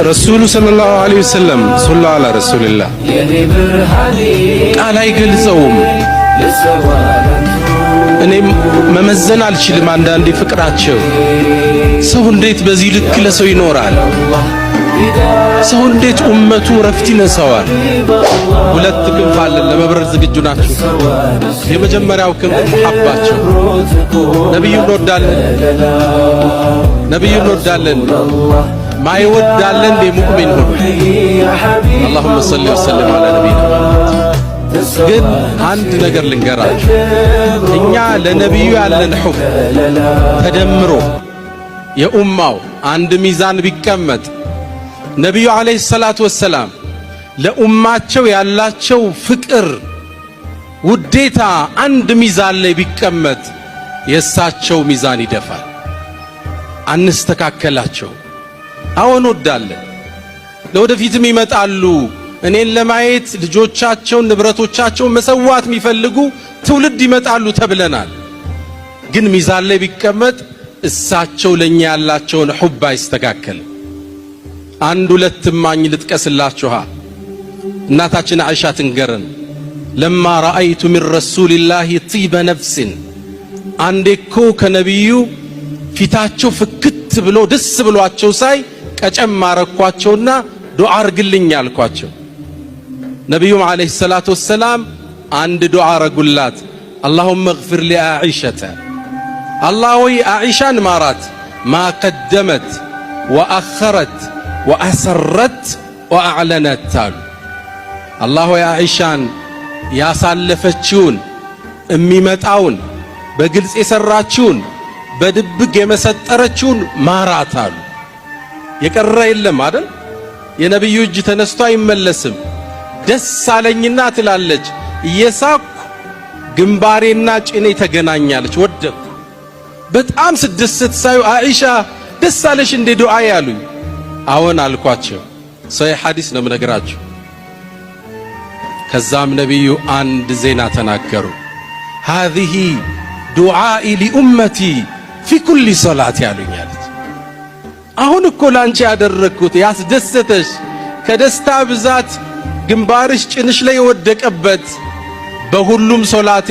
ረሱሉ ሰለላሁ ዐለይሂ ወሰለም ሶላ አላ ረሱልላህ ቃል አይገልጸውም። እኔም መመዘን አልችልም። አንዳንዴ ፍቅራቸው ሰው እንዴት በዚህ ልክ ለሰው ይኖራል? ሰው እንዴት ኡመቱ ረፍት ይነሳዋል? ሁለት ክንፍ አለን። ለመብረር ዝግጁ ናችሁ? የመጀመሪያው ክንፍ መሐባቸው። ነብዩ እንወዳለን። ማይወዳለ እንደ ሙእሚን ሁሉ اللهم صل وسلم على نبينا ግን አንድ ነገር ልንገራችሁ። እኛ ለነብዩ ያለን ሑብ ተደምሮ የኡማው አንድ ሚዛን ቢቀመጥ ነብዩ አለይሂ ሰላቱ ወሰላም ለኡማቸው ያላቸው ፍቅር ውዴታ አንድ ሚዛን ላይ ቢቀመጥ የሳቸው ሚዛን ይደፋል። አንስተካከላቸው። አሁን ወዳለን ለወደፊትም ይመጣሉ። እኔን ለማየት ልጆቻቸውን ንብረቶቻቸውን መሰዋት የሚፈልጉ ትውልድ ይመጣሉ ተብለናል። ግን ሚዛን ላይ ቢቀመጥ እሳቸው ለኛ ያላቸውን ሑብ አይስተካከልም። አንድ ሁለት ማኝ ልጥቀስላችኋ። እናታችን አይሻ ትንገረን ለማ ረአይቱ ሚን ረሱልላህ طيب ነፍስ አንዴኮ ከነብዩ ፊታቸው ፍክት ብሎ ደስ ብሏቸው ሳይ ቀጨም ማረኳቸውና ዱዓ አርግልኝ አልኳቸው። ነብዩም አለይሂ ሰላቱ ወሰላም አንድ ዱዓ አረጉላት። اللهم اغفر لعائشة الله ወይ አኢሻን ማራት ما قدمت وأخرت وأسرت وأعلنت الله ወይ አኢሻን ያሳለፈችውን እሚመጣውን በግልጽ የሰራችውን በድብቅ የመሰጠረችውን ማራት አሉ። የቀረ የለም አይደል? የነብዩ እጅ ተነስቶ አይመለስም። ደስ አለኝና ትላለች እየሳኩ ግንባሬና ጭኔ ተገናኛለች። ወደኩ በጣም ስደሰት ሳዩ አኢሻ ደስ አለሽ እንደ ዱዓ ያሉኝ። አዎን አልኳቸው። ሰይ ሐዲስ ነው የምነግራችሁ። ከዛም ነብዩ አንድ ዜና ተናገሩ። هذه دعائي لأمتي في كل صلاة ያሉኛል። አሁን እኮ ላንቺ ያደረኩት ያስደሰተሽ ከደስታ ብዛት ግንባርሽ ጭንሽ ላይ ወደቀበት በሁሉም ሶላቴ